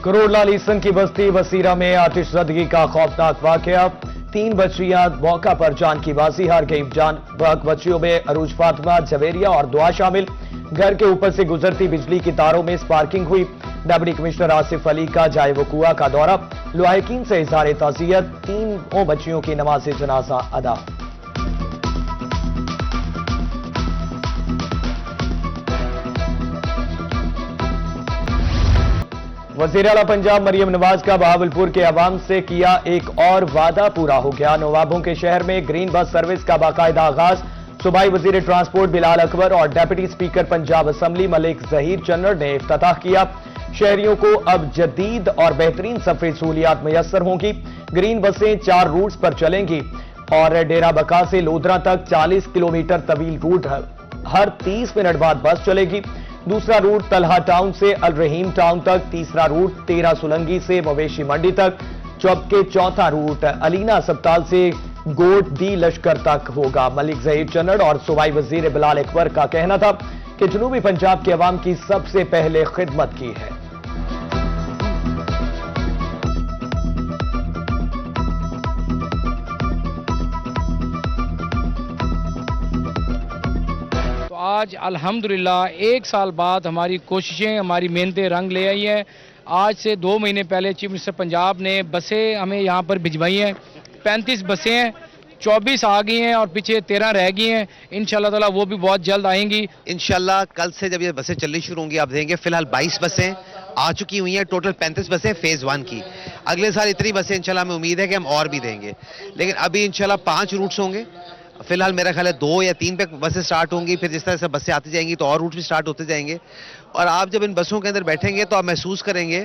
करोड़ला Leeson की बस्ती वसीरा में आतिशज़दगी का खौफनाक वाकया। 3 बच्चियां मौका पर जान की बाजी हार गई। जान बहक बच्चियों में अरूज फातिमा, जवेरिया और दुआ शामिल। घर के ऊपर से गुजरती बिजली की तारों में स्पार्किंग हुई। डिप्टी कमिश्नर आसिफ अली का जाए वकुआ का दौरा। लुहाकिन से इज़हार ताज़ियत। 3 बच्चियों की नमाज जनाजा अदा। वज़ीर आला पंजाब मरियम नवाज का बहावलपुर के अवाम से किया एक और वादा पूरा हो गया। नवाबों के शहर में ग्रीन बस सर्विस का बाकायदा आगाज। सूबाई वज़ीर ट्रांसपोर्ट बिलाल अकबर और deputy speaker Punjab assembly Malik Zaheer Channar ने इफ्तिताह किया। शहरियों को अब जदीद और बेहतरीन सफरी सहूलियात मैसर होंगी। ग्रीन बसें 4 रूट्स पर चलेंगी और डेरा बका से लोधरा तक 40 किलोमीटर तवील रूट हर 30 मिनट बाद बस चलेगी। दूसरा रूट तलहा टाउन से अल रहीम टाउन तक, तीसरा रूट 13 सुलंगी से मवेशी मंडी तक, जबकि चौथा रूट अलीना अस्पताल से गोट दी लश्कर तक होगा। मलिक ज़हीर चन्नड़ और सूबाई वज़ीर बिलाल अकबर का कहना था कि जनूबी पंजाब के अवाम की सबसे पहले खिदमत की है। आज अल्हम्दुलिल्लाह 1 साल बाद हमारी कोशिशें, हमारी मेहनतें रंग ले आई हैं। आज से 2 महीने पहले चीफ मिनिस्टर पंजाब ने बसें हमें यहाँ पर भिजवाई हैं। 35 बसें हैं, 24 आ गई हैं और पीछे 13 रह गई हैं। इंशाल्लाह ताला वो भी बहुत जल्द आएंगी। इंशाल्लाह कल से जब ये बसें चलनी शुरू होंगी आप देखेंगे। फिलहाल 22 बसें आ चुकी हुई हैं, टोटल 35 बसें फेज 1 की। अगले साल इतनी बसें इंशाल्लाह हमें उम्मीद है कि हम और भी देंगे, लेकिन अभी इंशाल्लाह 5 रूट्स होंगे। फिलहाल मेरा ख्याल है 2 या 3 पे बसें स्टार्ट होंगी, फिर जिस तरह से बसें आती जाएंगी तो और रूट भी स्टार्ट होते जाएंगे। और आप जब इन बसों के अंदर बैठेंगे तो आप महसूस करेंगे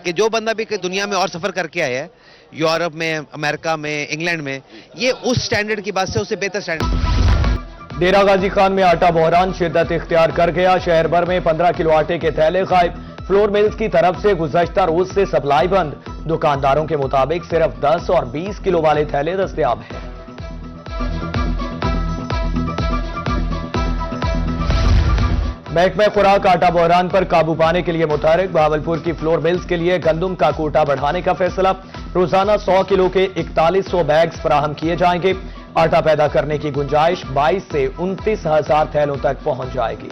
कि जो बंदा भी दुनिया में और सफर करके आया है, यूरोप में, अमेरिका में, इंग्लैंड में, ये उस स्टैंडर्ड की बस से उससे बेहतर स्टैंडर्ड। डेरा गाजी खान में आटा बहरान शिद्दत इख्तियार कर गया। शहर भर में 15 किलो आटे के थैले गायब। फ्लोर मिल्स की तरफ से गुज़श्ता रोज से सप्लाई बंद। दुकानदारों के मुताबिक सिर्फ 10 और 20 किलो वाले थैले दस्तयाब हैं। महकमा खुराक आटा बहरान पर काबू पाने के लिए मुतहरिक। बहावलपुर की फ्लोर मिल्स के लिए गंदम का कोटा बढ़ाने का फैसला। रोजाना 100 किलो के 4100 बैग्स फराहम किए जाएंगे। आटा पैदा करने की गुंजाइश 22 से 29,000 थैलों तक पहुंच जाएगी।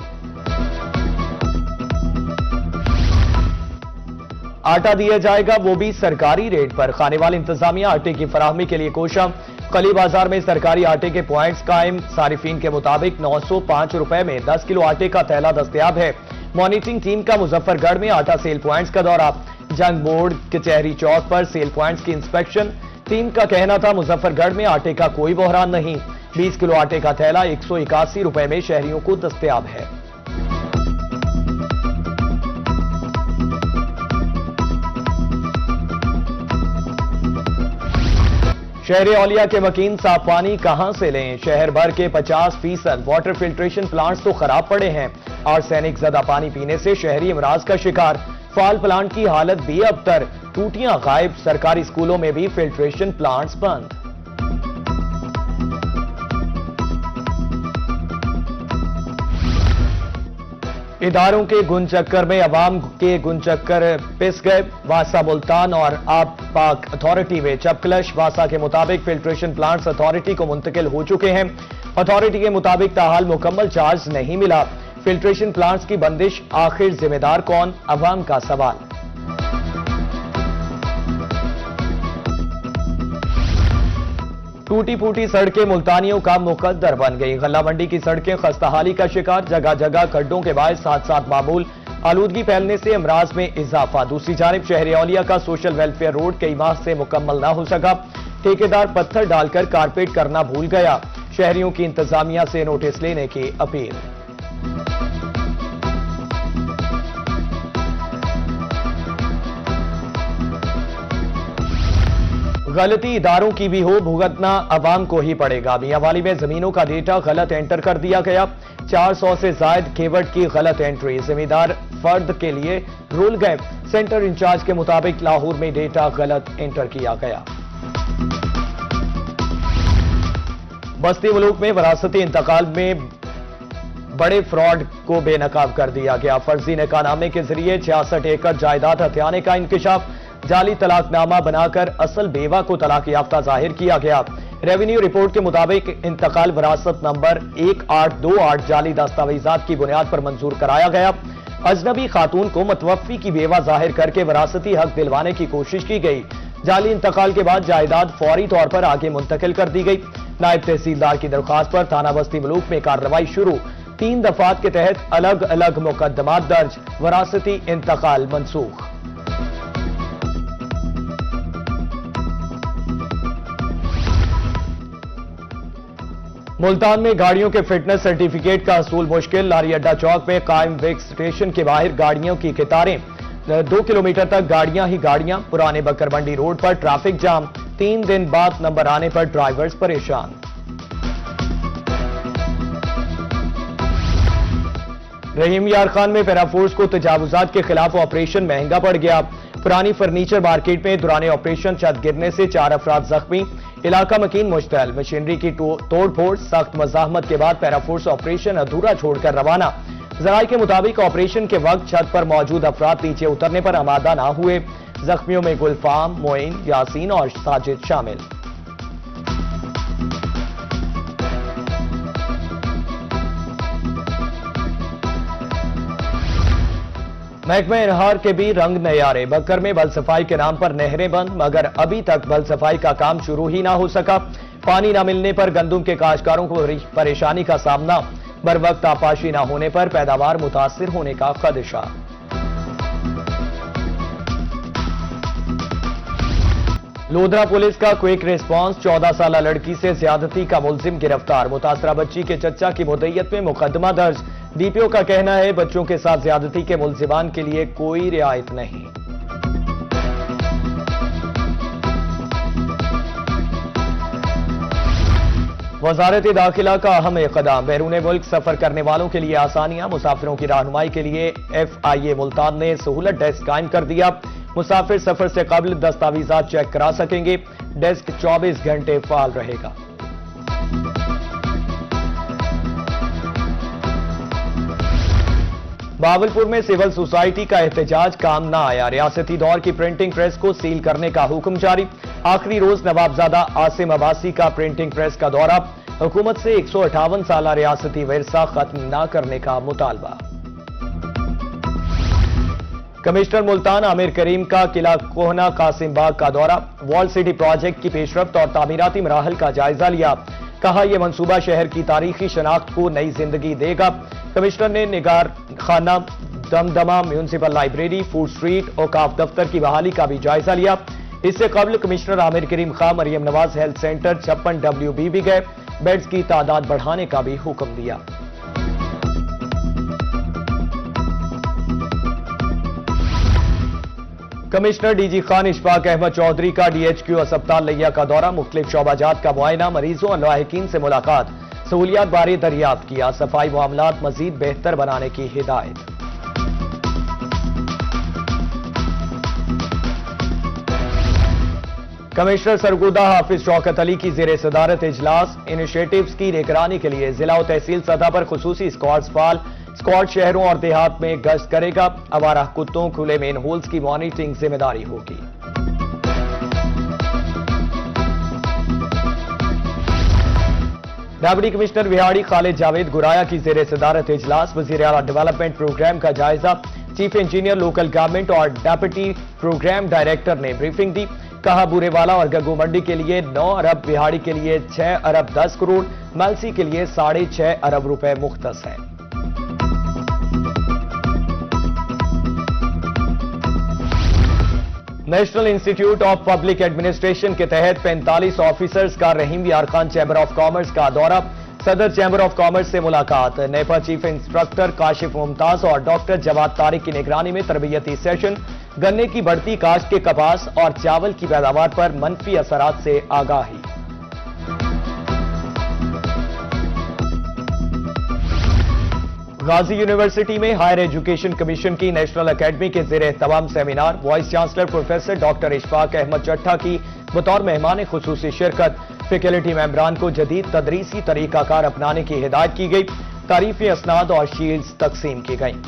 आटा दिया जाएगा वो भी सरकारी रेट पर। खानेवाल इंतजामिया आटे की फराहमी के लिए कोशा। कली बाजार में सरकारी आटे के पॉइंट्स कायम। सारिफीन के मुताबिक 905 रुपए में 10 किलो आटे का थैला दस्तयाब है। मॉनिटरिंग टीम का मुजफ्फरगढ़ में आटा सेल पॉइंट्स का दौरा। जंग बोर्ड कचहरी चौक पर सेल पॉइंट्स की इंस्पेक्शन। टीम का कहना था मुजफ्फरगढ़ में आटे का कोई बहरान नहीं। 20 किलो आटे का थैला 181 रुपए में शहरियों को दस्तयाब है। शहर औलिया के मकीन साफ पानी कहां से लें? शहर भर के 50% वाटर फिल्ट्रेशन प्लांट्स तो खराब पड़े हैं। आर्सेनिक ज़दा पानी पीने से शहरी इमराज का शिकार। फाल प्लांट की हालत भी अबतर। टूटियां गायब। सरकारी स्कूलों में भी फिल्ट्रेशन प्लांट्स बंद। इदारों के गुन चक्कर में अवाम के गुन चक्कर पिस गए। वासा मुल्तान और आब पाक अथॉरिटी में चपकलश। वासा के मुताबिक फिल्ट्रेशन प्लांट्स अथॉरिटी को मुंतकिल हो चुके हैं। अथॉरिटी के मुताबिक ताहाल मुकम्मल चार्ज नहीं मिला। फिल्ट्रेशन प्लांट्स की बंदिश आखिर जिम्मेदार कौन? अवाम का सवाल। टूटी फूटी सड़कें मुल्तानियों का मुकद्दर बन गई। गल्ला मंडी की सड़कें खस्ताहाली का शिकार। जगह जगह खड्डों के बायस हादसात मामूल। आलूदगी फैलने से अमराज में इजाफा। दूसरी जानिब शहर औलिया का सोशल वेलफेयर रोड कई माह से मुकम्मल ना हो सका। ठेकेदार पत्थर डालकर कारपेट करना भूल गया। शहरियों की इंतजामिया से नोटिस लेने की अपील। गलती इदारों की भी हो, भुगतना अवाम को ही पड़ेगा। मियांवाली में जमीनों का डेटा गलत एंटर कर दिया गया। 400 से जायद केवट की गलत एंट्री। जिम्मेदार फर्द के लिए रूल गए। सेंटर इंचार्ज के मुताबिक लाहौर में डेटा गलत एंटर किया गया। बस्ती मुल्क में वरासती इंतकाल में बड़े फ्रॉड को बेनकाब कर दिया गया। फर्जी निकाहनामे के जरिए 66 एकड़ जायदाद हथियाने का इंकशाफ, जाली तलाकनामा बनाकर असल बेवा को तलाक याफ्ता जाहिर किया गया। रेवेन्यू रिपोर्ट के मुताबिक इंतकाल वरासत नंबर 1828 जाली दस्तावेजात की बुनियाद पर मंजूर कराया गया। अजनबी खातून को मतवफी की बेवा जाहिर करके वरासती हक दिलवाने की कोशिश की गई। जाली इंतकाल के बाद जायदाद फौरी तौर पर आगे मुंतकिल कर दी गई। नायब तहसीलदार की दरख्वास्त पर थाना बस्ती मलूक में कार्रवाई शुरू। 3 दफात के तहत अलग अलग मुकदमात दर्ज, वरासती इंतकाल मनसूख। मुल्तान में गाड़ियों के फिटनेस सर्टिफिकेट का हसूल मुश्किल। लारी अड्डा चौक में कायम विक्स स्टेशन के बाहर गाड़ियों की कतारें, 2 किलोमीटर तक गाड़ियां ही गाड़ियां। पुराने बकर मंडी रोड पर ट्रैफिक जाम, 3 दिन बाद नंबर आने पर ड्राइवर्स परेशान। रहीम यार खान में पैराफोर्स को तजावुजात के खिलाफ ऑपरेशन महंगा पड़ गया। पुरानी फर्नीचर मार्केट में दौरान ऑपरेशन छत गिरने से 4 अफराद जख्मी, इलाका मकीन मुश्तल। मशीनरी की तोड़फोड़, सख्त मज़ाहमत के बाद पैराफोर्स ऑपरेशन अधूरा छोड़कर रवाना। जराये के मुताबिक ऑपरेशन के वक्त छत पर मौजूद अफराद नीचे उतरने पर आमादा ना हुए। जख्मियों में गुलफाम, मोइन, यासीन और साजिद शामिल। महकमा इनहार के भी रंग नयारे। बक्कर में बल सफाई के नाम पर नहरें बंद, मगर अभी तक बल सफाई का काम शुरू ही ना हो सका। पानी न मिलने पर गंदुम के काश्तकारों को परेशानी का सामना। बर वक्त आपाशी न होने पर पैदावार मुतासिर होने का खदशा। लोधरा पुलिस का क्विक रिस्पांस। 14 साल लड़की से ज्यादती का मुलजिम गिरफ्तार। मुतासरा बच्ची के चचा की मुद्दईयत में मुकदमा दर्ज। डीपीओ का कहना है बच्चों के साथ ज्यादती के मुलजिमान के लिए कोई रियायत नहीं। वजारत दाखिला का अहम इक़दाम। बैरून मुल्क सफर करने वालों के लिए आसानियां। मुसाफिरों की रहनुमाई के लिए FIA मुल्तान ने सहूलत डेस्क कायम कर दिया। मुसाफिर सफर से कबल दस्तावेजात चेक करा सकेंगे। डेस्क 24 घंटे फाल रहेगा। बावलपुर में सिविल सोसाइटी का एहतजाज काम ना आया। रियासती दौर की प्रिंटिंग प्रेस को सील करने का हुक्म जारी। आखिरी रोज नवाबजादा आसिम अब्बासी का प्रिंटिंग प्रेस का दौरा। हुकूमत से 158 साल रियासती विरसा खत्म न करने का मुतालबा। कमिश्नर मुल्तान आमिर करीम का किला कोहना कासिम बाग का दौरा। वॉल सिटी प्रोजेक्ट की पेशरफ्त और तामीराती मराहल का जायजा लिया। कहा यह मंसूबा शहर की तारीखी शनाख्त को नई जिंदगी देगा। कमिश्नर ने निगार खाना, Damdama municipal library, food street, औकाफ दफ्तर की बहाली का भी जायजा लिया। इससे कबल commissioner Aamir Karim Khan Maryam Nawaz health centre 56 WB भी गए। बेड्स की तादाद बढ़ाने का भी हुक्म दिया। कमिश्नर DG खान इशफाक अहमद चौधरी का DHQ अस्पताल लिया का दौरा। मुख्तलिफ शोबाजात का मुआयना, मरीजों और लाहिकीन से मुलाकात, सहूलियात बारे दरियाफ्त किया। सफाई मामलात मजीद बेहतर बनाने की हिदायत। कमिश्नर सरगोदा हाफिज शौकत अली की जेर सदारत इजलास। इनिशिएटिव्स की निगरानी के लिए जिला और तहसील सतह पर खुसूसी स्क्वाड्स फाल। स्क्वाड शहरों और देहात में गश्त करेगा। आवारा कुत्तों, खुले मेन होल्स की मॉनिटरिंग जिम्मेदारी होगी। डिप्टी कमिश्नर विहाड़ी खालिद जावेद गुराया की जेर सदारत इजलास। वजीर आला डेवलपमेंट प्रोग्राम का जायजा। चीफ इंजीनियर लोकल गवर्नमेंट और डिप्टी प्रोग्राम डायरेक्टर ने ब्रीफिंग दी। कहा बुरेवाला और गग्गू मंडी के लिए 9 अरब, विहाड़ी के लिए 6 अरब 10 करोड़, मलसी के लिए 6.5 अरब रुपए मुख्तस है। National institute of public administration के तहत 45 ऑफिसर्स का रहीम यार खान चैंबर ऑफ कॉमर्स का दौरा। सदर चैंबर ऑफ कॉमर्स से मुलाकात। Nipah chief instructor Kashif Mumtaz और डॉक्टर जवाद तारिक की निगरानी में तरबियती सेशन। गन्ने की बढ़ती काश्त के कपास और चावल की पैदावार पर मनफी असरात से आगाही। गाजी यूनिवर्सिटी में हायर एजुकेशन कमीशन की नेशनल एकेडमी के जेर तमाम seminar. Vice chancellor professor doctor Ishfaq Ahmad Chatta की बतौर मेहमान खुसूसी शिरकत। फैकल्टी मेंबरान को जदीद तदरीसी तरीकाकार अपनाने की हिदायत की गई। तारीफी असनाद और शील्ड्स तकसीम की गईं।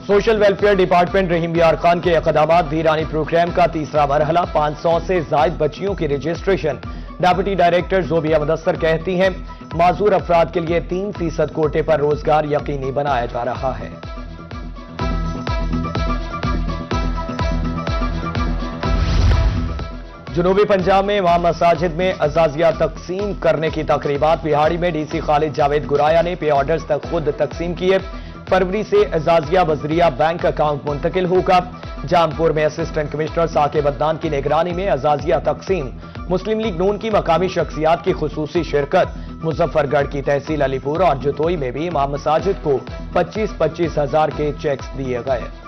सोशल वेलफेयर डिपार्टमेंट रहीम यार खान के इक़दामात धीरानी प्रोग्राम का तीसरा मरहला 500 से जायद बच्चियों की रजिस्ट्रेशन। डेप्यूटी डायरेक्टर जोबिया मुदस्सर कहती हैं, माजूर अफराद के लिए 3% कोटे पर रोजगार यकीनी बनाया जा रहा है। जुनूबी पंजाब में इमाम मसाजिद में अजाजिया तकसीम करने की तकरीबात। बिहाड़ी में डीसी खालिद जावेद गुराया ने पे ऑर्डर्स तक खुद तकसीम किए। फरवरी से अजाजिया वज़रिया बैंक अकाउंट मुंतकिल होगा। जामपुर में असिस्टेंट कमिश्नर साकिब अदनान की निगरानी में अजाजिया तकसीम। मुस्लिम लीग नून की मकामी शख्सियात की खुसूसी शिरकत। मुजफ्फरगढ़ की तहसील अलीपुर और जतोई में भी इमाम मसाजिद को 25-25 हजार के चेक्स दिए गए।